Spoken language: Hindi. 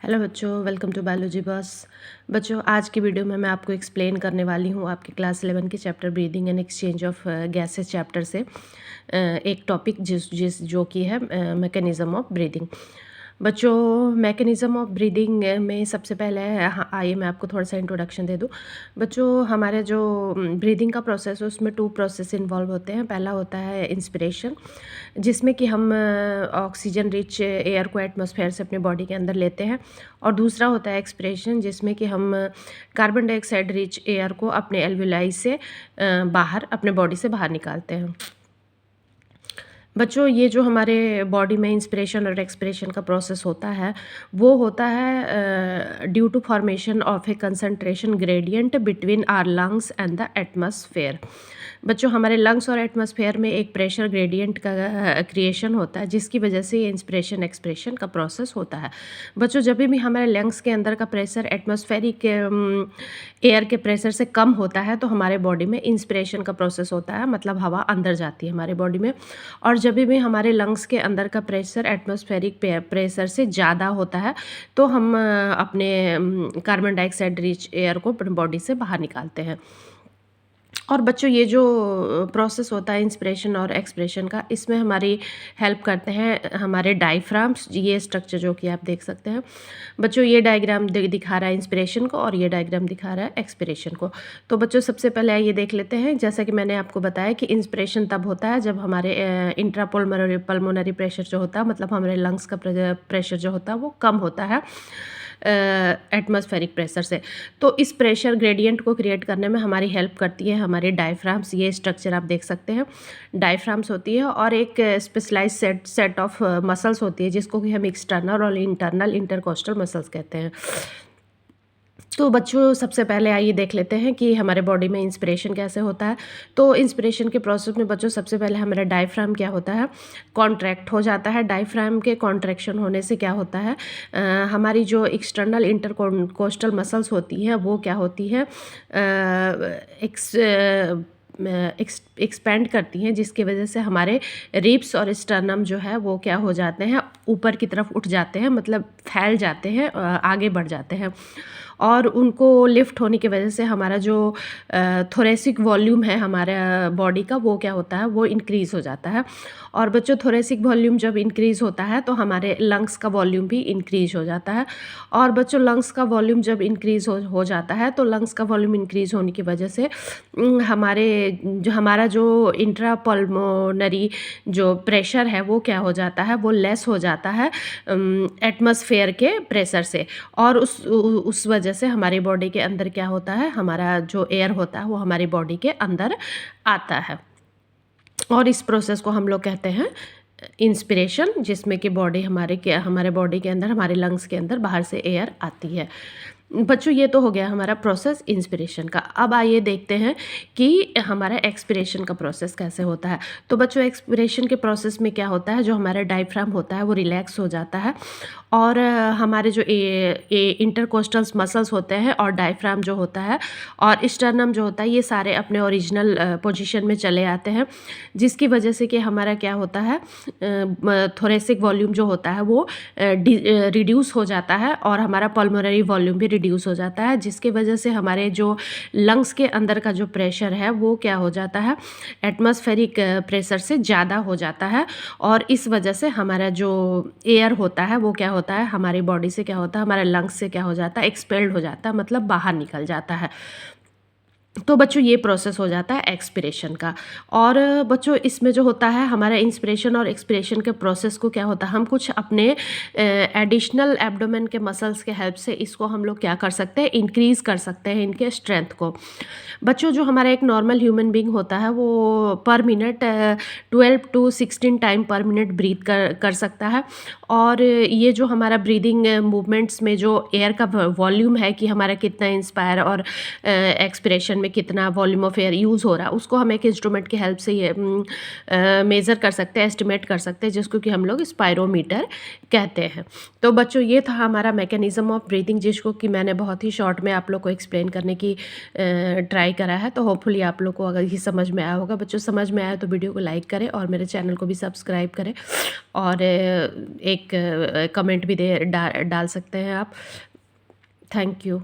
हेलो बच्चों, वेलकम टू बायोलॉजी बस। बच्चों, आज की वीडियो में मैं आपको एक्सप्लेन करने वाली हूँ आपके क्लास 11 के chapter breathing and exchange of gases chapter से एक टॉपिक जिस जो कि है मैकेनिज़्म ऑफ ब्रीदिंग। बच्चों, मैकेनिज़्म ऑफ ब्रीदिंग में सबसे पहले आइए मैं आपको थोड़ा सा इंट्रोडक्शन दे दूँ। बच्चों, हमारे जो ब्रीदिंग का प्रोसेस है उसमें 2 प्रोसेस इन्वॉल्व होते हैं। पहला होता है इंस्पिरेशन, जिसमें कि हम ऑक्सीजन रिच एयर को एटमॉस्फेयर से अपने बॉडी के अंदर लेते हैं, और दूसरा होता है एक्सपिरेशन, जिसमें कि हम कार्बन डाइऑक्साइड रिच एयर को अपने एल्वियोलाई से बाहर अपने बॉडी से बाहर निकालते हैं। बच्चों, ये जो हमारे बॉडी में इंस्पिरेशन और एक्सपिरेशन का प्रोसेस होता है, वो होता है due to formation of a concentration gradient between our lungs and the atmosphere. बच्चों, हमारे लंग्स और एटमॉस्फेयर में एक प्रेशर ग्रेडियंट का क्रिएशन होता है, जिसकी वजह से ये इंस्पिरेशन एक्सपिरेशन का प्रोसेस होता है। बच्चों, जब भी हमारे लंग्स के अंदर का प्रेशर एटमॉस्फेरिक एयर के प्रेशर से कम होता है, तो हमारे बॉडी में इंस्पिरेशन का प्रोसेस होता है, मतलब हवा अंदर जाती है हमारे बॉडी में। और जब भी हमारे लंग्स के अंदर का प्रेशर एटमॉस्फेरिक प्रेशर से ज़्यादा होता है, तो हम अपने कार्बन डाइऑक्साइड रिच एयर को अपने बॉडी से बाहर निकालते हैं। और बच्चों, ये जो प्रोसेस होता है इंस्पिरेशन और एक्सपिरेशन का, इसमें हमारी हेल्प करते हैं हमारे डायफ्राम्स। ये स्ट्रक्चर जो कि आप देख सकते हैं। बच्चों, ये डायग्राम दिखा रहा है इंस्पिरेशन को, और ये डायग्राम दिखा रहा है एक्सपिरेशन को। तो बच्चों, सबसे पहले ये देख लेते हैं। जैसा कि मैंने आपको बताया कि इंस्पिरेशन तब होता है जब हमारे पल्मोनरी प्रेशर जो होता है, मतलब हमारे लंग्स का प्रेशर जो होता है वो कम होता है एटमॉस्फेरिक प्रेशर से। तो इस प्रेशर ग्रेडियंट को क्रिएट करने में हमारी हेल्प करती है हमारी डायफ्राम्स। ये स्ट्रक्चर आप देख सकते हैं, डायफ्राम्स होती है, और एक स्पेशलाइज सेट ऑफ मसल्स होती है, जिसको कि हम एक्सटर्नल और इंटरनल इंटरकोस्टल मसल्स कहते हैं। तो बच्चों, सबसे पहले आइए देख लेते हैं कि हमारे बॉडी में इंस्पिरेशन कैसे होता है। तो इंस्पिरेशन के प्रोसेस में बच्चों, सबसे पहले हमारा डायफ्राम क्या होता है, कॉन्ट्रैक्ट हो जाता है। डायफ्राम के कॉन्ट्रैक्शन होने से क्या होता है, हमारी जो एक्सटर्नल इंटरकोस्टल मसल्स होती हैं वो क्या होती है, एक्सपेंड करती हैं, जिसकी वजह से हमारे रिब्स और स्टर्नम जो है वो क्या हो जाते हैं, ऊपर की तरफ उठ जाते हैं, मतलब फैल जाते हैं, आगे बढ़ जाते हैं। और उनको लिफ्ट होने की वजह से हमारा जो थोरेसिक वॉल्यूम है हमारा बॉडी का, वो क्या होता है, वो इंक्रीज़ हो जाता है। और बच्चों, थोरेसिक वॉल्यूम जब इंक्रीज़ होता है तो हमारे लंग्स का वॉल्यूम भी इंक्रीज़ हो जाता है। और बच्चों, लंग्स का वॉल्यूम जब इंक्रीज़ हो जाता है, तो लंग्स का वॉल्यूम इंक्रीज़ होने की वजह से हमारा जो इंट्रा पल्मोनरी जो प्रेशर है वो क्या हो जाता है, वो लेस हो जाता है एटमॉस्फेयर के प्रेशर से। और उस वजह से हमारी बॉडी के अंदर क्या होता है, हमारा जो एयर होता है वो हमारी बॉडी के अंदर आता है। और इस प्रोसेस को हम लोग कहते हैं इंस्पिरेशन, जिसमें कि हमारे बॉडी के अंदर, हमारे लंग्स के अंदर बाहर से एयर आती है। बच्चों, ये तो हो गया हमारा प्रोसेस इंस्पिरेशन का। अब आइए देखते हैं कि हमारा एक्सपिरेशन का प्रोसेस कैसे होता है। तो बच्चों, एक्सपिरेशन के प्रोसेस में क्या होता है, जो हमारा डायफ्राम होता है वो रिलैक्स हो जाता है, और हमारे जो इंटरकोस्टल मसल्स होते हैं और डायफ्राम जो होता है और स्टर्नम जो होता है, ये सारे अपने ओरिजिनल पोजीशन में चले आते हैं, जिसकी वजह से कि हमारा क्या होता है, थोरेसिक वॉल्यूम जो होता है वो रिड्यूस हो जाता है, और हमारा पल्मोनरी वॉल्यूम भी रिड्यूस हो जाता है, जिसकी वजह से हमारे जो लंग्स के अंदर का जो प्रेशर है वो क्या हो जाता है, एटमॉस्फेरिक प्रेशर से ज़्यादा हो जाता है। और इस वजह से हमारा जो एयर होता है वो क्या होता है, हमारी बॉडी से क्या होता है, हमारे लंग्स से क्या हो जाता है, एक्सपेल्ड हो जाता है, मतलब बाहर निकल जाता है। तो बच्चों, ये प्रोसेस हो जाता है एक्सपिरेशन का। और बच्चों, इसमें जो होता है हमारा इंस्पिरेशन और एक्सपिरेशन के प्रोसेस को क्या होता है, हम कुछ अपने एडिशनल एब्डोमेन के मसल्स के हेल्प से इसको हम लोग क्या कर सकते हैं, इंक्रीज़ कर सकते हैं इनके स्ट्रेंथ को। बच्चों, जो हमारा एक नॉर्मल ह्यूमन बींग होता है वो पर मिनट 12 to 16 टाइम पर मिनट ब्रीथ कर सकता है। और ये जो हमारा ब्रीदिंग मूवमेंट्स में जो एयर का वॉल्यूम है कि हमारा कितना इंस्पायर और एक्सपिरेशन में कितना वॉल्यूम ऑफ एयर यूज़ हो रहा है, उसको हम एक इंस्ट्रूमेंट की हेल्प से ये मेज़र कर सकते हैं, एस्टिमेट कर सकते हैं, जिसको कि हम लोग स्पायरोमीटर कहते हैं। तो बच्चों ये था हमारा मैकेनिज़्म ऑफ ब्रीथिंग, जिसको कि मैंने बहुत ही शॉर्ट में आप लोग को एक्सप्लेन करने की ट्राई करा है। तो होपफुली आप लोग को अगर ये समझ में आया होगा। बच्चों समझ में आया तो वीडियो को लाइक करें और मेरे चैनल को भी सब्सक्राइब करें और एक कमेंट भी डाल सकते हैं आप। Thank you.